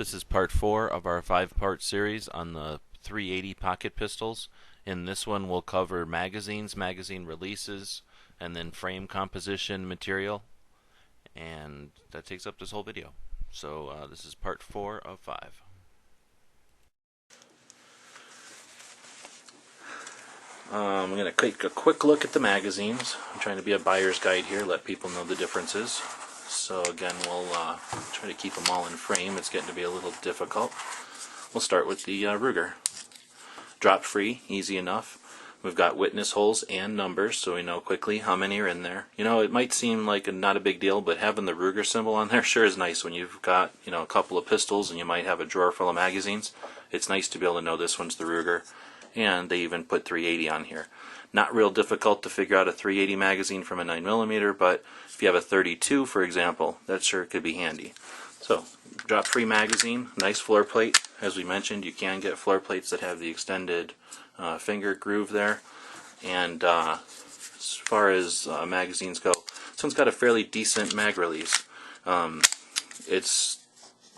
This is part 4 of our 5-part series on the 380 pocket pistols. In this one we'll cover magazines, magazine releases, and then frame composition material. And that takes up this whole video. So this is part 4 of 5. I'm going to take a quick look at the magazines. I'm trying to be a buyer's guide here, let people know the differences. So again, we'll try to keep them all in frame. It's getting to be a little difficult. We'll start with the Ruger. Drop free, easy enough. We've got witness holes and numbers, so we know quickly how many are in there. You know, it might seem like not a big deal, but having the Ruger symbol on there sure is nice when you've got, you know, a couple of pistols and you might have a drawer full of magazines. It's nice to be able to know this one's the Ruger. And they even put 380 on here. Not real difficult to figure out a 380 magazine from a 9mm, but if you have a 32, for example, that sure could be handy. So, drop-free magazine, nice floor plate. As we mentioned, you can get floor plates that have the extended finger groove there. And as far as magazines go, this one's got a fairly decent mag release. It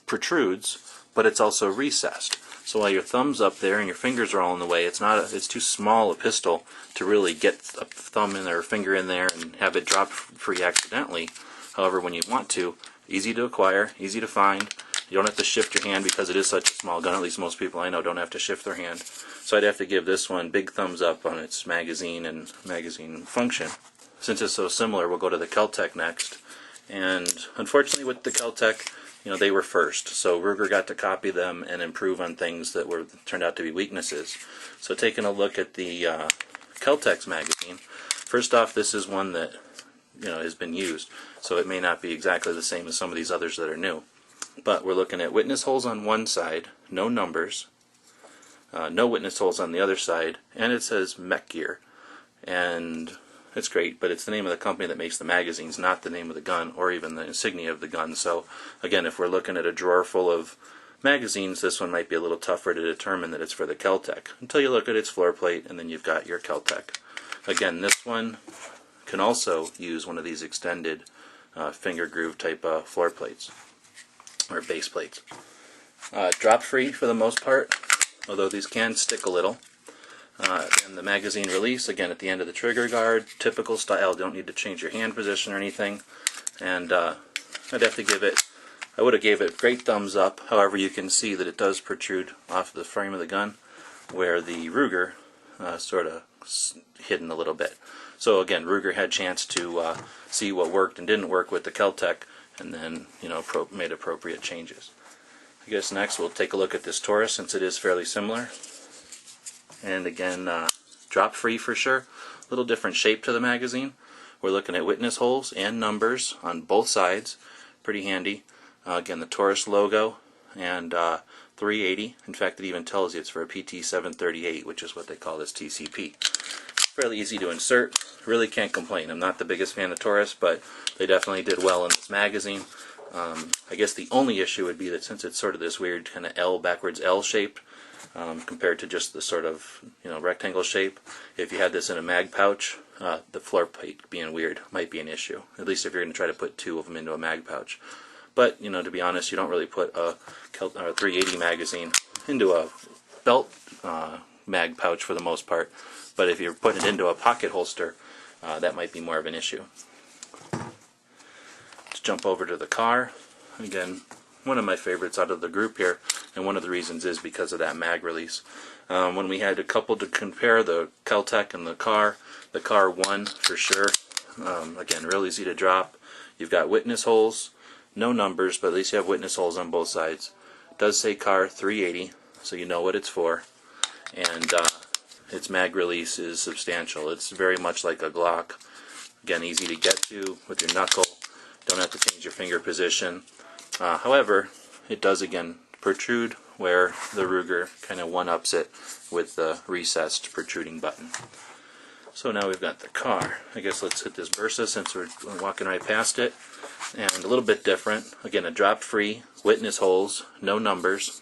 protrudes, but it's also recessed. So while your thumb's up there and your fingers are all in the way, it's too small a pistol to really get a thumb in there or finger in there and have it drop free accidentally. However, when you want to, easy to acquire, easy to find. You don't have to shift your hand because it is such a small gun. At least most people I know don't have to shift their hand. So I'd have to give this one big thumbs up on its magazine and magazine function. Since it's so similar, we'll go to the Kel-Tec next. And unfortunately with the Kel-Tec, you know, they were first, so Ruger got to copy them and improve on things that turned out to be weaknesses. So taking a look at the Kel-Tec's magazine, first off, this is one that, you know, has been used, so it may not be exactly the same as some of these others that are new. But we're looking at witness holes on one side, no numbers, no witness holes on the other side, and it says Mech Gear. And it's great, but it's the name of the company that makes the magazines, not the name of the gun or even the insignia of the gun. So again, if we're looking at a drawer full of magazines, this one might be a little tougher to determine that it's for the Kel-Tec until you look at its floor plate and then you've got your Kel-Tec. Again, this one can also use one of these extended finger groove type floor plates or base plates. Drop free for the most part, although these can stick a little. And the magazine release, again at the end of the trigger guard, typical style, don't need to change your hand position or anything. And I'd have to give it, I would have gave it great thumbs up. However, you can see that it does protrude off the frame of the gun, where the Ruger sort of hidden a little bit. So again, Ruger had a chance to see what worked and didn't work with the Kel-Tec, and then, you know, made appropriate changes. I guess next we'll take a look at this Taurus, since it is fairly similar. And again, drop free for sure. A little different shape to the magazine. We're looking at witness holes and numbers on both sides. Pretty handy. Again, the Taurus logo and 380. In fact, it even tells you it's for a PT-738, which is what they call this TCP. Fairly easy to insert. Really can't complain. I'm not the biggest fan of Taurus, but they definitely did well in this magazine. I guess the only issue would be that since it's sort of this weird kind of L, backwards L shape, compared to just the sort of, you know, rectangle shape. If you had this in a mag pouch, the floor plate being weird might be an issue. At least if you're going to try to put two of them into a mag pouch. But, you know, to be honest, you don't really put a 380 magazine into a belt mag pouch for the most part. But if you're putting it into a pocket holster, that might be more of an issue. Let's jump over to the Kahr. Again, one of my favorites out of the group here, and one of the reasons is because of that mag release. When we had a couple to compare, the Kel-Tec and the Kahr won for sure. Again, real easy to drop. You've got witness holes, no numbers, but at least you have witness holes on both sides. It does say Kahr 380, so you know what it's for. And its mag release is substantial. It's very much like a Glock. Again, easy to get to with your knuckle. Don't have to change your finger position. However, it does again protrude where the Ruger kind of one-ups it with the recessed protruding button. So now we've got the Kahr. I guess let's hit this Bersa since we're walking right past it. And a little bit different. Again, a drop-free, witness holes, no numbers.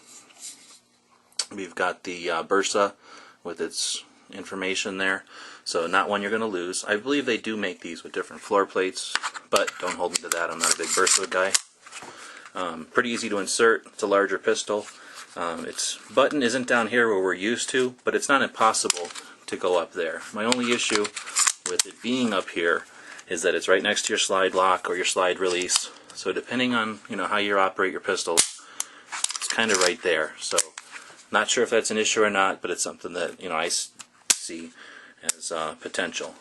We've got the Bersa with its information there. So not one you're going to lose. I believe they do make these with different floor plates, but don't hold me to that. I'm not a big Bersa guy. Pretty easy to insert. It's a larger pistol. Its button isn't down here where we're used to, but it's not impossible to go up there. My only issue with it being up here is that it's right next to your slide lock or your slide release. So depending on how you operate your pistols, it's kind of right there. So not sure if that's an issue or not, but it's something that I see as potential.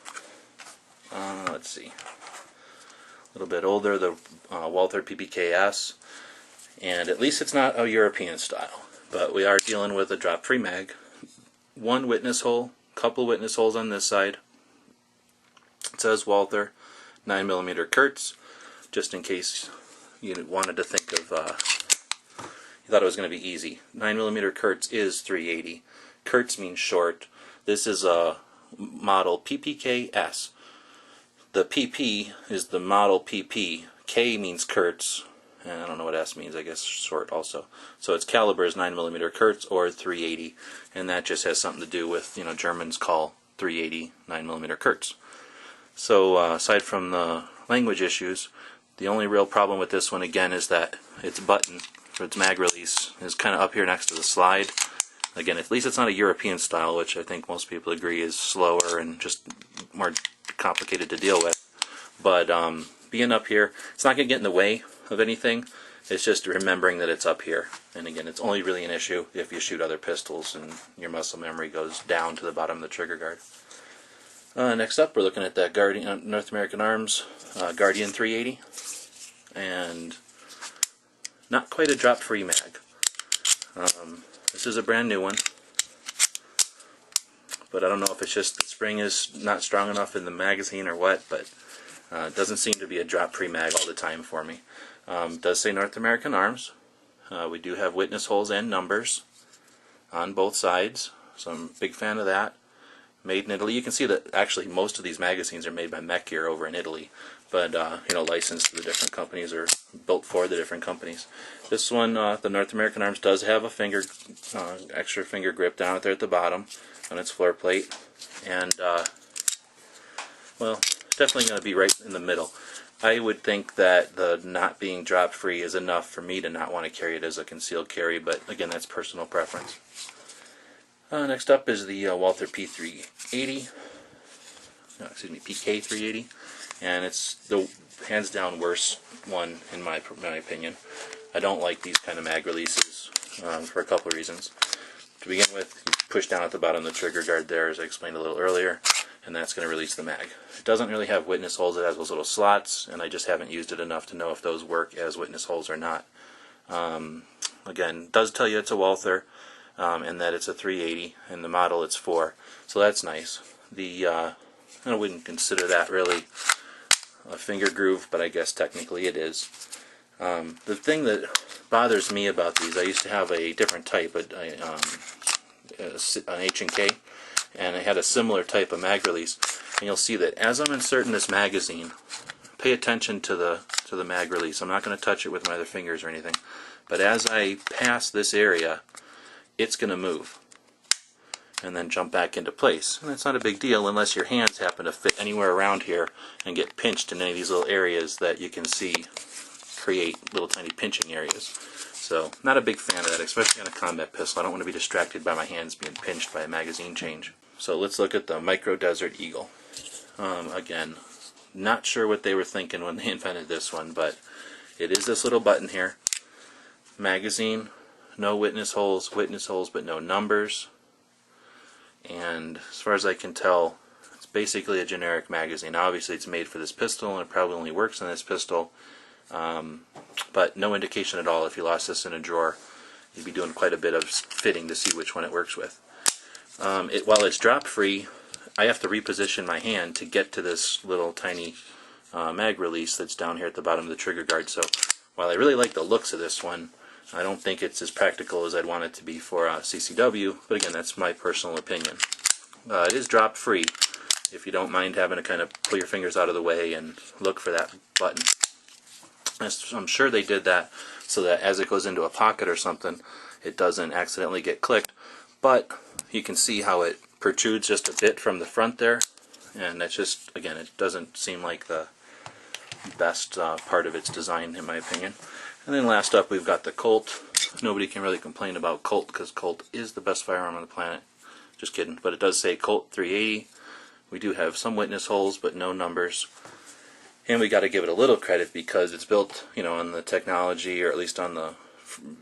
Let's see. A little bit older, the Walther PPK, and at least it's not a European style. But we are dealing with a drop-free mag. One witness hole, couple witness holes on this side. It says Walther 9mm Kurtz, just in case you wanted to think of, you thought it was going to be easy. 9mm Kurtz is 380. Kurtz means short. This is a model PPKS. The PP is the model PP. K means Kurtz, and I don't know what S means, I guess short also. So its caliber is 9mm Kurtz or 380, and that just has something to do with, Germans call 380 9mm Kurtz. So aside from the language issues, the only real problem with this one again is that its button for its mag release is kind of up here next to the slide. Again, at least it's not a European style, which I think most people agree is slower and just more complicated to deal with. But being up here, it's not going to get in the way of anything. It's just remembering that it's up here. And again, it's only really an issue if you shoot other pistols and your muscle memory goes down to the bottom of the trigger guard. Next up, we're looking at that Guardian North American Arms Guardian 380, and not quite a drop-free mag. This is a brand new one, but I don't know if it's just the spring is not strong enough in the magazine or what, but it doesn't seem to be a drop-free mag all the time for me. It does say North American Arms. We do have witness holes and numbers on both sides, so I'm a big fan of that. Made in Italy. You can see that actually most of these magazines are made by Mech here over in Italy, but licensed to the different companies or built for the different companies. This one, the North American Arms, does have a extra finger grip down there at the bottom on its floor plate, and well, definitely going to be right in the middle. I would think that the not being drop free is enough for me to not want to carry it as a concealed carry, but again, that's personal preference. Next up is the Walther PK380, and it's the hands down worst one in my opinion. I don't like these kind of mag releases for a couple of reasons. To begin with, you push down at the bottom of the trigger guard there, as I explained a little earlier, and that's going to release the mag. It doesn't really have witness holes. It has those little slots, and I just haven't used it enough to know if those work as witness holes or not. Again, it does tell you it's a Walther, and that it's a 380, and the model it's 4, so that's nice. I wouldn't consider that really a finger groove, but I guess technically it is. The thing that bothers me about these, I used to have a different type, an H&K, and it had a similar type of mag release, and you'll see that as I'm inserting this magazine, pay attention to the mag release. I'm not going to touch it with my other fingers or anything, but as I pass this area, it's going to move and then jump back into place. And that's not a big deal unless your hands happen to fit anywhere around here and get pinched in any of these little areas that you can see create little tiny pinching areas. So not a big fan of that, especially on a combat pistol. I don't want to be distracted by my hands being pinched by a magazine change. So let's look at the Micro Desert Eagle. Again, not sure what they were thinking when they invented this one, but it is this little button here. Magazine, no witness holes but no numbers, and as far as I can tell, it's basically a generic magazine. Obviously it's made for this pistol and it probably only works on this pistol, but no indication at all. If you lost this in a drawer, you'd be doing quite a bit of fitting to see which one it works with. While it's drop free, I have to reposition my hand to get to this little tiny mag release that's down here at the bottom of the trigger guard. So while I really like the looks of this one, I don't think it's as practical as I'd want it to be for CCW, but again, that's my personal opinion. It is drop free, if you don't mind having to kind of pull your fingers out of the way and look for that button. I'm sure they did that so that as it goes into a pocket or something, it doesn't accidentally get clicked, but you can see how it protrudes just a bit from the front there, and that's just, again, it doesn't seem like the best part of its design in my opinion. And then last up we've got the Colt. Nobody can really complain about Colt because Colt is the best firearm on the planet. Just kidding, but it does say Colt 380. We do have some witness holes, but no numbers. And we got to give it a little credit because it's built, on the technology, or at least on the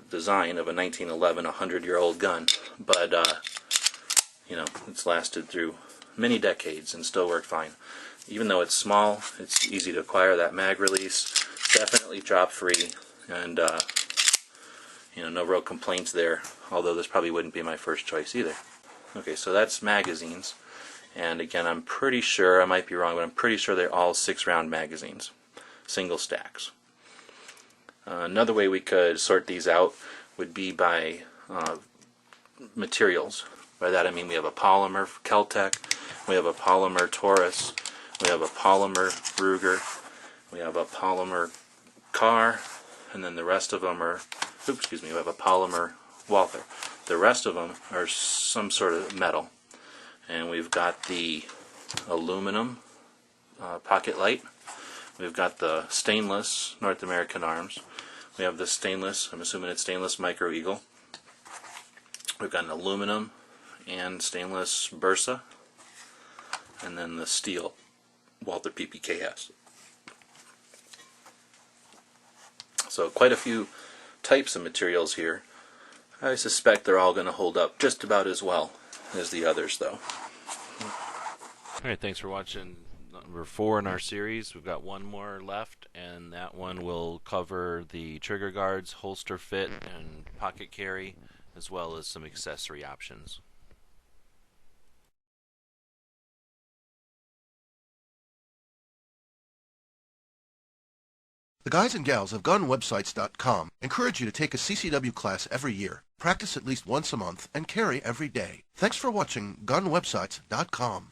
design of a 1911, 100-year-old gun. But, it's lasted through many decades and still worked fine. Even though it's small, it's easy to acquire. That mag release, definitely drop-free, and, no real complaints there, although this probably wouldn't be my first choice either. Okay, so that's magazines. And again, I'm pretty sure, I might be wrong, but I'm pretty sure they're all 6-round magazines, single stacks. Another way we could sort these out would be by materials. By that I mean we have a polymer Kel-Tec, we have a polymer Taurus, we have a polymer Ruger, we have a polymer Kahr, and then the rest of them are, we have a polymer Walther. The rest of them are some sort of metal. And we've got the aluminum PocketLite. We've got the stainless North American Arms. We have the stainless, I'm assuming it's stainless Micro Eagle. We've got an aluminum and stainless Bersa. And then the steel Walther PPK. So quite a few types of materials here. I suspect they're all going to hold up just about as well as the others, though. Alright, thanks for watching number 4 in our series. We've got one more left, and that one will cover the trigger guards, holster fit, and pocket carry, as well as some accessory options. The guys and gals of GunWebsites.com encourage you to take a CCW class every year, practice at least once a month, and carry every day. Thanks for watching GunWebsites.com.